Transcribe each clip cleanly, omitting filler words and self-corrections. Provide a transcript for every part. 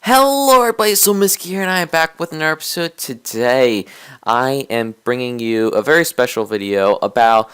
Hello everybody, so Miski here and I am back with another episode. Today I am bringing you a very special video about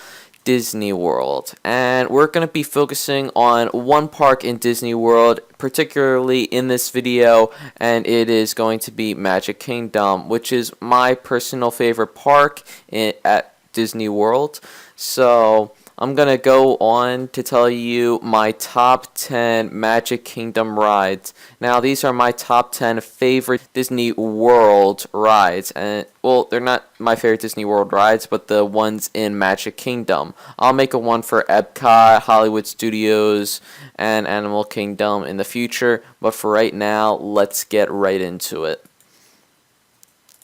Disney World, and we're going to be focusing on one park in Disney World, particularly in this video, and it is going to be Magic Kingdom, which is my personal favorite park at Disney World. So I'm going to go on to tell you my top 10 Magic Kingdom rides. Now, these are my top 10 favorite Disney World rides. And, well, they're not my favorite Disney World rides, but the ones in Magic Kingdom. I'll make a one for Epcot, Hollywood Studios, and Animal Kingdom in the future. But for right now, let's get right into it.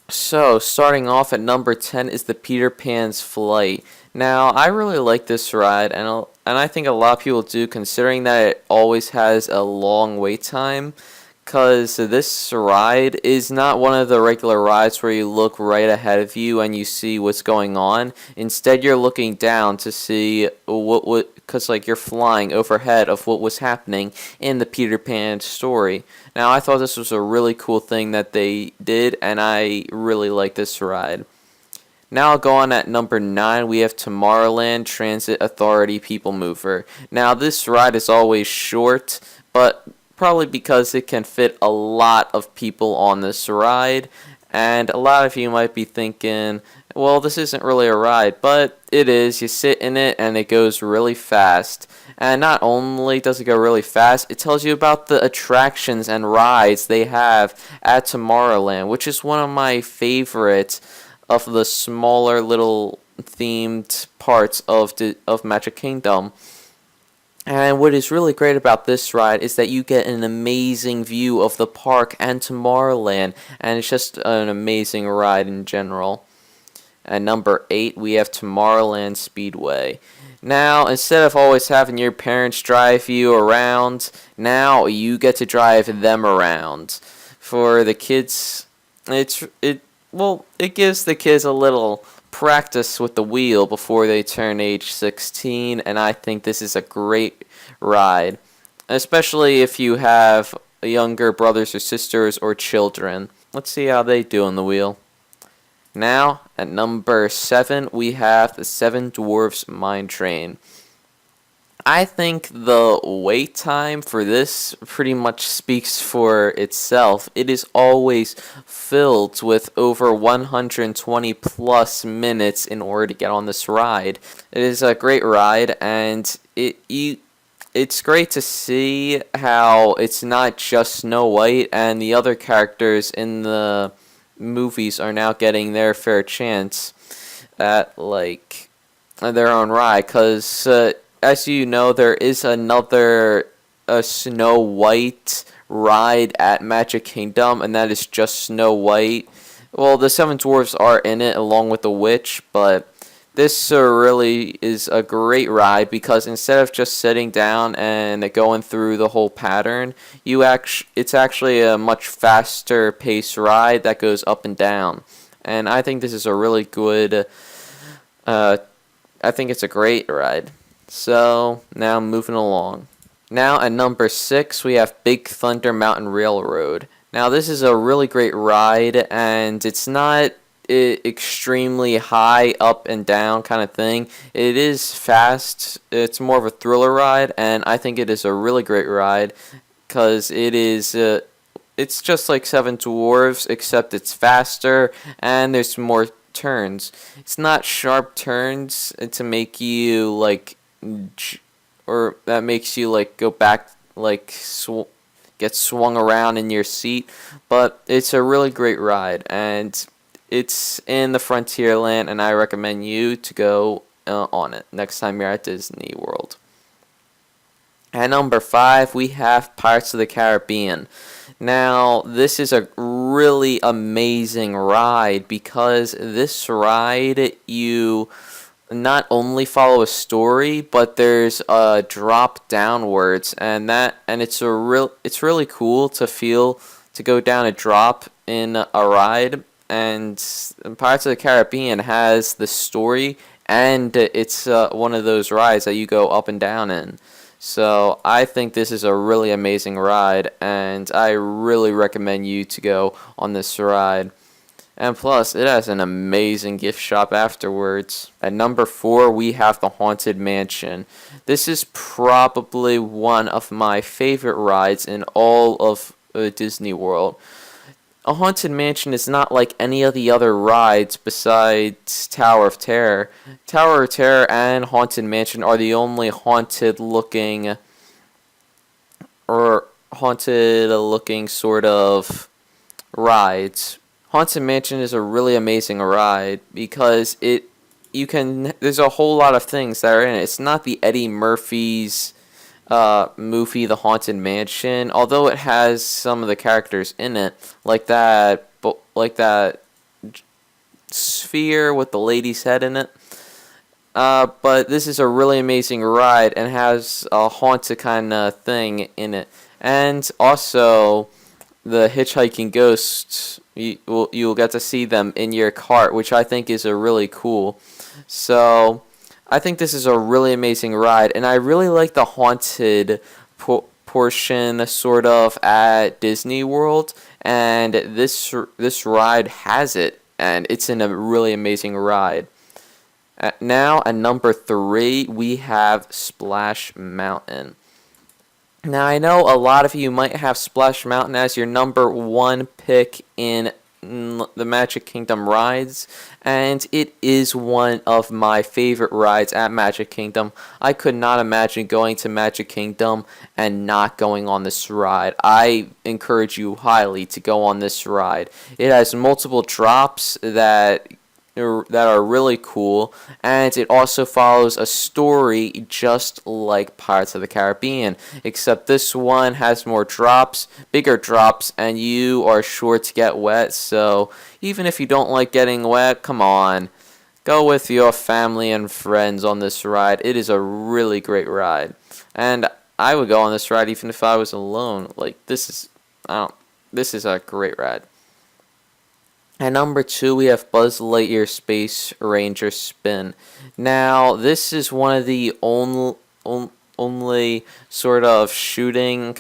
So, starting off at number 10 is the Peter Pan's Flight. Now, I really like this ride, and I think a lot of people do, considering that it always has a long wait time, because this ride is not one of the regular rides where you look right ahead of you and you see what's going on. Instead, you're looking down to see because like you're flying overhead of what was happening in the Peter Pan story. Now, I thought this was a really cool thing that they did, and I really like this ride. Now I'll go on at number 9, we have Tomorrowland Transit Authority People Mover. Now this ride is always short, but probably because it can fit a lot of people on this ride. And a lot of you might be thinking, well, this isn't really a ride, but it is. You sit in it and it goes really fast. And not only does it go really fast, it tells you about the attractions and rides they have at Tomorrowland, which is one of my favorites of the smaller little themed parts of Magic Kingdom. And what is really great about this ride is that you get an amazing view of the park and Tomorrowland, and it's just an amazing ride in general. At number 8, we have Tomorrowland Speedway. Now, instead of always having your parents drive you around, now you get to drive them around. For the kids, it gives the kids a little practice with the wheel before they turn age 16, and I think this is a great ride, especially if you have younger brothers or sisters or children. Let's see how they do on the wheel. Now, at number 7, we have the Seven Dwarfs Mine Train. I think the wait time for this pretty much speaks for itself. It is always filled with over 120 plus minutes in order to get on this ride. It is a great ride, and it's great to see how it's not just Snow White, and the other characters in the movies are now getting their fair chance at like their own ride, because as you know, there is another Snow White ride at Magic Kingdom, and that is just Snow White. Well, the Seven Dwarfs are in it along with the witch, but this really is a great ride because instead of just sitting down and going through the whole pattern, it's actually a much faster paced ride that goes up and down. And I think this is a really good, I think it's a great ride. So, now moving along. Now at number 6, we have Big Thunder Mountain Railroad. Now this is a really great ride, and it's not extremely high up and down kind of thing. It is fast. It's more of a thriller ride, and I think it is a really great ride because it's just like Seven Dwarfs, except it's faster and there's more turns. It's not sharp turns to make you like or that makes you like go back, like get swung around in your seat, but it's a really great ride, and it's in the Frontierland, and I recommend you to go on it next time you're at Disney World. At number 5, we have Pirates of the Caribbean. Now, this is a really amazing ride because this ride you not only follow a story, but there's a drop downwards, and it's really cool to go down a drop in a ride. And Pirates of the Caribbean has the story, and it's one of those rides that you go up and down in. So I think this is a really amazing ride, and I really recommend you to go on this ride. And plus, it has an amazing gift shop afterwards. At number 4, we have the Haunted Mansion. This is probably one of my favorite rides in all of Disney World. A Haunted Mansion is not like any of the other rides besides Tower of Terror. Tower of Terror and Haunted Mansion are the only haunted looking sort of rides. Haunted Mansion is a really amazing ride because there's a whole lot of things that are in it. It's not the Eddie Murphy's movie, The Haunted Mansion, although it has some of the characters in it, like that sphere with the lady's head in it. But this is a really amazing ride and has a haunted kind of thing in it. And also, the hitchhiking ghosts, you'll get to see them in your cart, which I think is a really cool. So, I think this is a really amazing ride, and I really like the haunted portion sort of at Disney World, and this ride has it, and it's in a really amazing ride. Now, at number 3, we have Splash Mountain. Now, I know a lot of you might have Splash Mountain as your number 1 pick in the Magic Kingdom rides, and it is one of my favorite rides at Magic Kingdom. I could not imagine going to Magic Kingdom and not going on this ride. I encourage you highly to go on this ride. It has multiple drops that are really cool, and it also follows a story just like Pirates of the Caribbean, except this one has more drops, bigger drops, and you are sure to get wet. So even if you don't like getting wet, come on, go with your family and friends on this ride. It is a really great ride, and I would go on this ride even if I was alone. Like, this is a great ride. At number 2, we have Buzz Lightyear Space Ranger Spin. Now, this is one of the only sort of shooting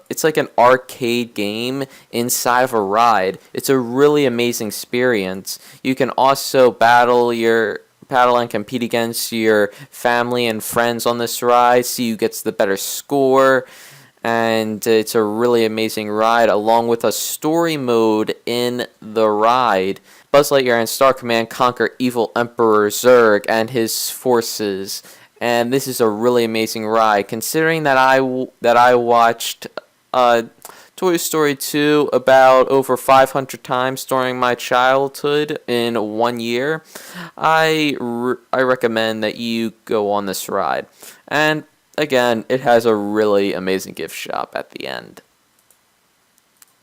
it's like an arcade game inside of a ride. It's a really amazing experience. You can also battle and compete against your family and friends on this ride, see who gets the better score. And it's a really amazing ride, along with a story mode in the ride. Buzz Lightyear and Star Command conquer evil Emperor Zurg and his forces, and this is a really amazing ride. Considering that I watched Toy Story 2 about over 500 times during my childhood in 1 year, I recommend that you go on this ride. And again, it has a really amazing gift shop at the end.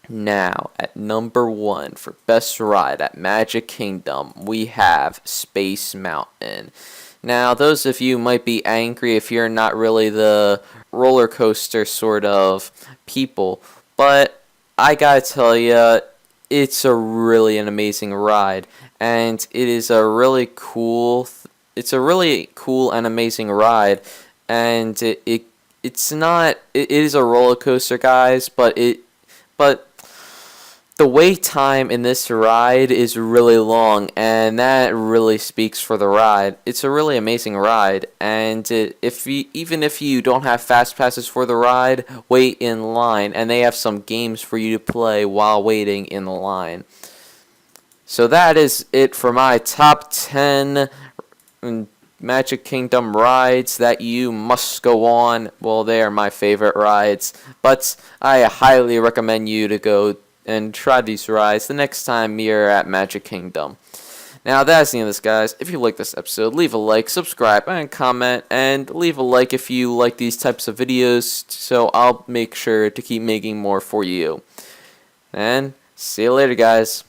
Now, at number 1 for best ride at Magic Kingdom, we have Space Mountain. Now, those of you might be angry if you're not really the roller coaster sort of people, but I gotta tell you, it's a really an amazing ride, and it is a really cool and amazing ride. And it is a roller coaster, guys, but the wait time in this ride is really long, and that really speaks for the ride. It's a really amazing ride, and even if you don't have fast passes for the ride, wait in line, and they have some games for you to play while waiting in the line. So that is it for my top 10 Magic Kingdom rides that you must go on. Well, they are my favorite rides, but I highly recommend you to go and try these rides the next time you're at Magic Kingdom. Now, that's the end of this, guys. If you like this episode, leave a like, subscribe, and comment, and leave a like if you like these types of videos, so I'll make sure to keep making more for you. And see you later, guys.